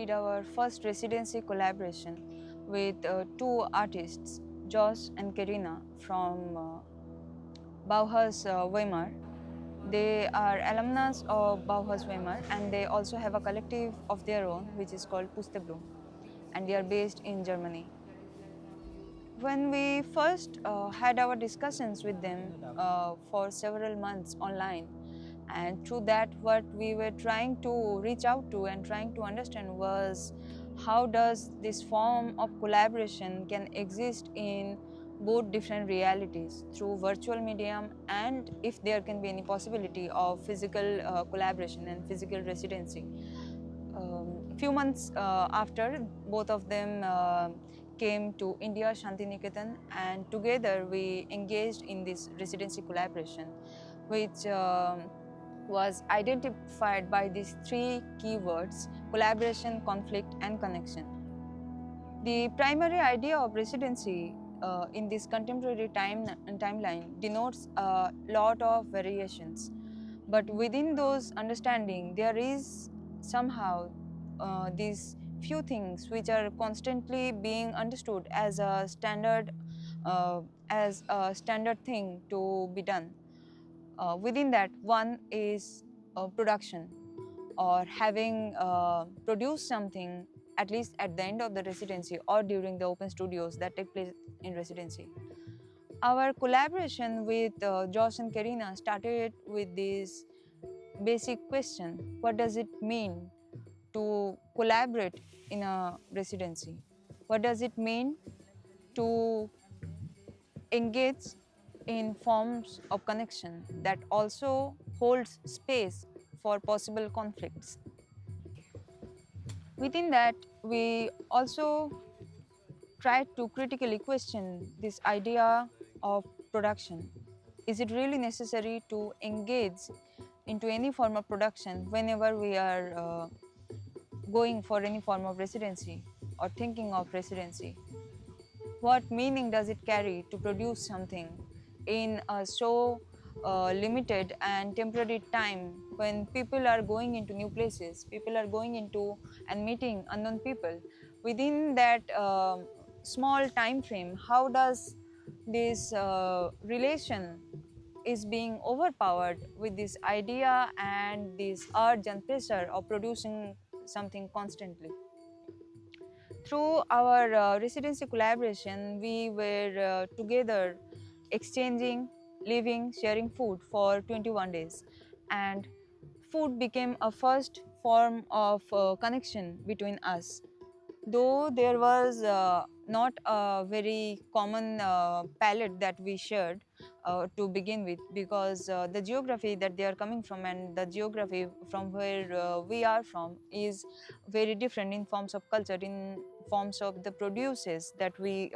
did our first residency collaboration with two artists, Josh and Carina from Bauhaus Weimar. They are alumnus of Bauhaus Weimar, and they also have a collective of their own which is called Pusteblume, and they are based in Germany. When we first had our discussions with them for several months online, and through that what we were trying to reach out to and trying to understand was how does this form of collaboration can exist in both different realities through virtual medium, and if there can be any possibility of physical collaboration and physical residency. Few months after, both of them came to India, Santiniketan, and together we engaged in this residency collaboration, which was identified by these three keywords: collaboration, conflict, and connection. The primary idea of residency in this contemporary timeline denotes a lot of variations, but within those understanding there is somehow these few things which are constantly being understood as a standard thing to be done. Within that, one is production, or having produced something at least at the end of the residency or during the open studios that take place in residency. Our collaboration with Josh and Carina started with this basic question: what does it mean to collaborate in a residency? What does it mean to engage in forms of connection that also holds space for possible conflicts? Within that, we also tried to critically question this idea of production. Is it really necessary to engage into any form of production whenever we are going for any form of residency or thinking of residency? What meaning does it carry to produce something in a so limited and temporary time, when people are going into new places, people are going into and meeting unknown people? Within that small time frame, how does this relation is being overpowered with this idea and this urge and pressure of producing something constantly? Through our residency collaboration, we were together exchanging, living, sharing food for 21 days. And food became a first form of connection between us. Though there was not a very common palette that we shared to begin with, because the geography that they are coming from and the geography from where we are from is very different in forms of culture, in forms of the produces that we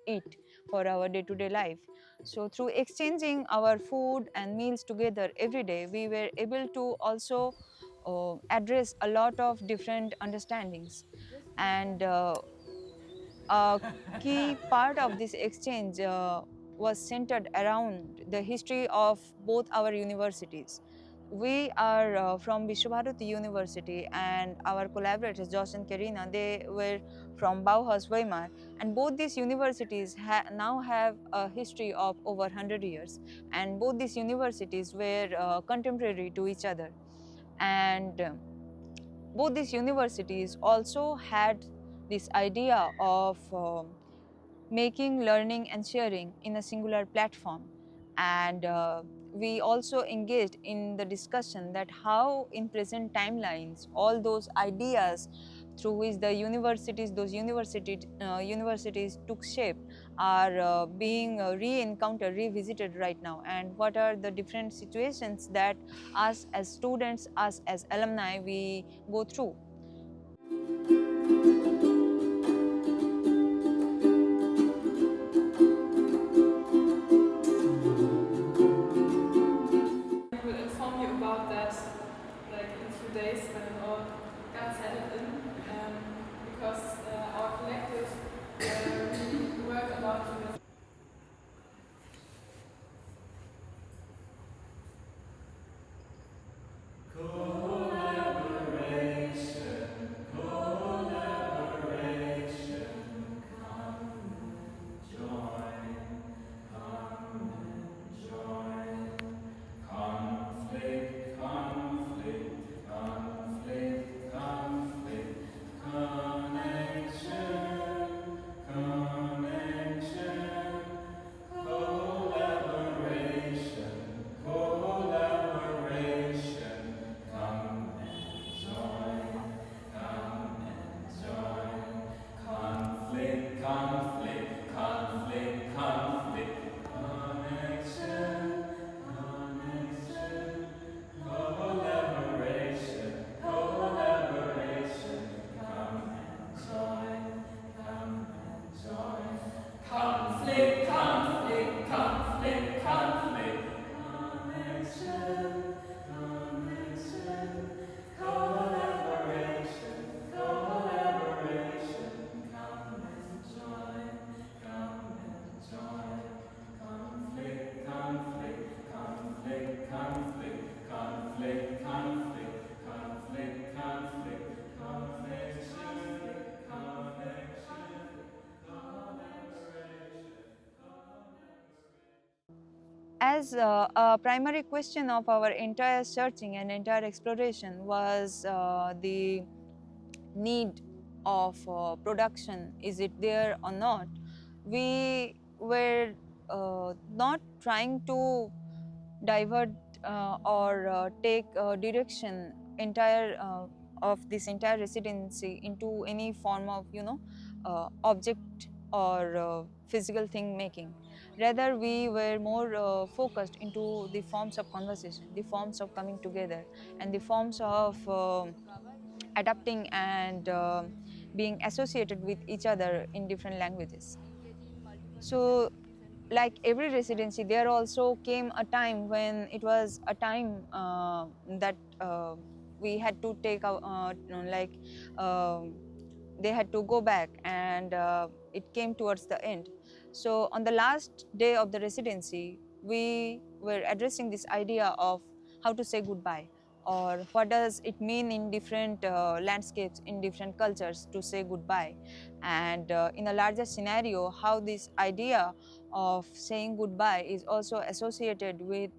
eat for our day-to-day life. So through exchanging our food and meals together every day, we were able to also address a lot of different understandings. And a key part of this exchange was centered around the history of both our universities. We are from Visva-Bharati University, and our collaborators, Josh and Carina, they were from Bauhaus Weimar. And both these universities now have a history of over 100 years. And both these universities were contemporary to each other. And both these universities also had this idea of making learning and sharing in a singular platform. And we also engaged in the discussion that how in present timelines all those ideas through which the universities took shape are being re-encountered, revisited right now, and what are the different situations that us as students, us as alumni, we go through. Will inform you about that like in a few days when it all got settled in, because our collective really worked a lot with collaboration. As a primary question of our entire searching and entire exploration was the need of production, is it there or not, we were not trying to divert or take direction entire of this entire residency into any form of object or physical thing making. Rather, we were more focused into the forms of conversation, the forms of coming together, and the forms of adapting and being associated with each other in different languages. So, like every residency, there also came a time when it was a time that we had to take like they had to go back, and it came towards the end. So on the last day of the residency, we were addressing this idea of how to say goodbye, or what does it mean in different landscapes, in different cultures, to say goodbye, and in a larger scenario, how this idea of saying goodbye is also associated with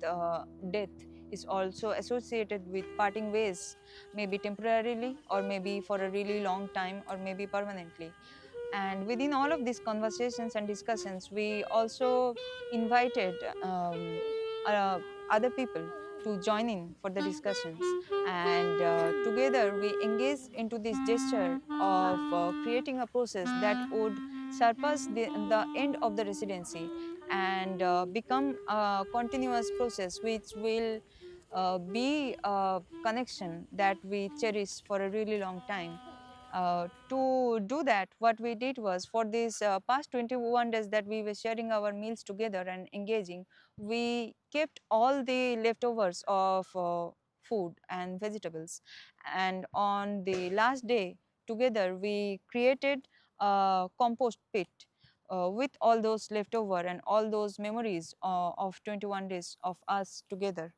death, is also associated with parting ways, maybe temporarily or maybe for a really long time or maybe permanently. And within all of these conversations and discussions, we also invited other people to join in for the discussions, and together we engaged into this gesture of creating a process that would surpass the end of the residency and become a continuous process which will be a connection that we cherish for a really long time. To do that, what we did was, for these past 21 days that we were sharing our meals together and engaging, we kept all the leftovers of food and vegetables. And on the last day, together, we created a compost pit with all those leftover and all those memories of 21 days of us together.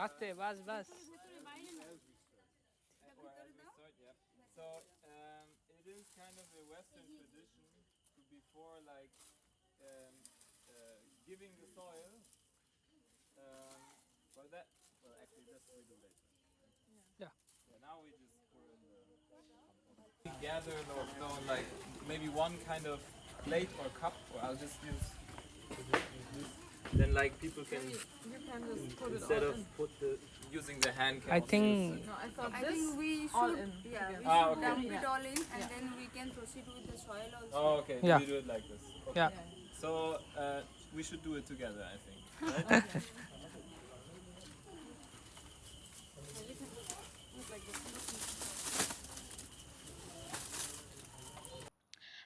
আস্তে বাস বাস So it is kind of a Western tradition to before um, giving the soil. Well, that well actually that's we do later. Yeah. Yeah. Now we just pour in the. We gather no like maybe one kind of plate or cup, or I'll just use this. Then like people can You can just put it instead all of in. put the using the hand. Can I also think use it. No, I thought I this think we all should, in. yeah, we Ah, should okay. dump it Yeah. all in, and Yeah. then we can proceed with the soil also. Oh, okay. Yeah. We do it like this. Okay. yeah So we should do it together, I think. Right?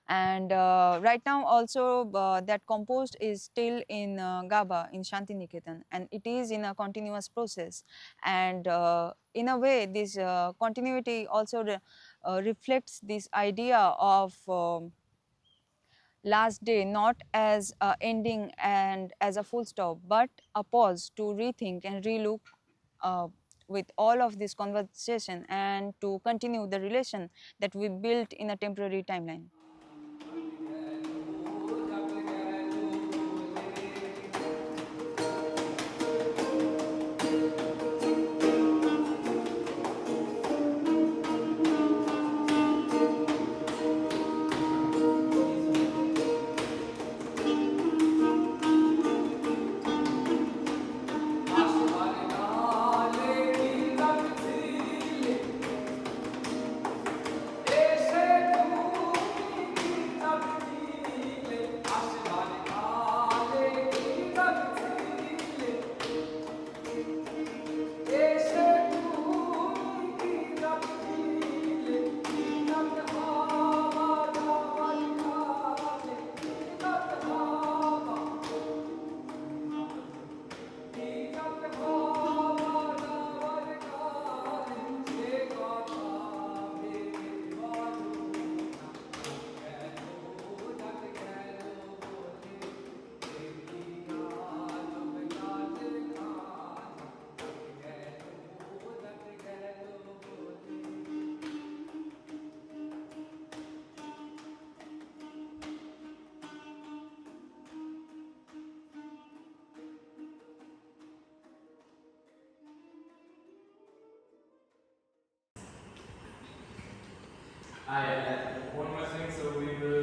And right now also that compost is still in GABAA in Santiniketan, and it is in a continuous process. And in a way, this continuity also reflects this idea of last day not as a ending and as a full stop, but a pause to rethink and relook with all of this conversation and to continue the relation that we built in a temporary timeline. so we will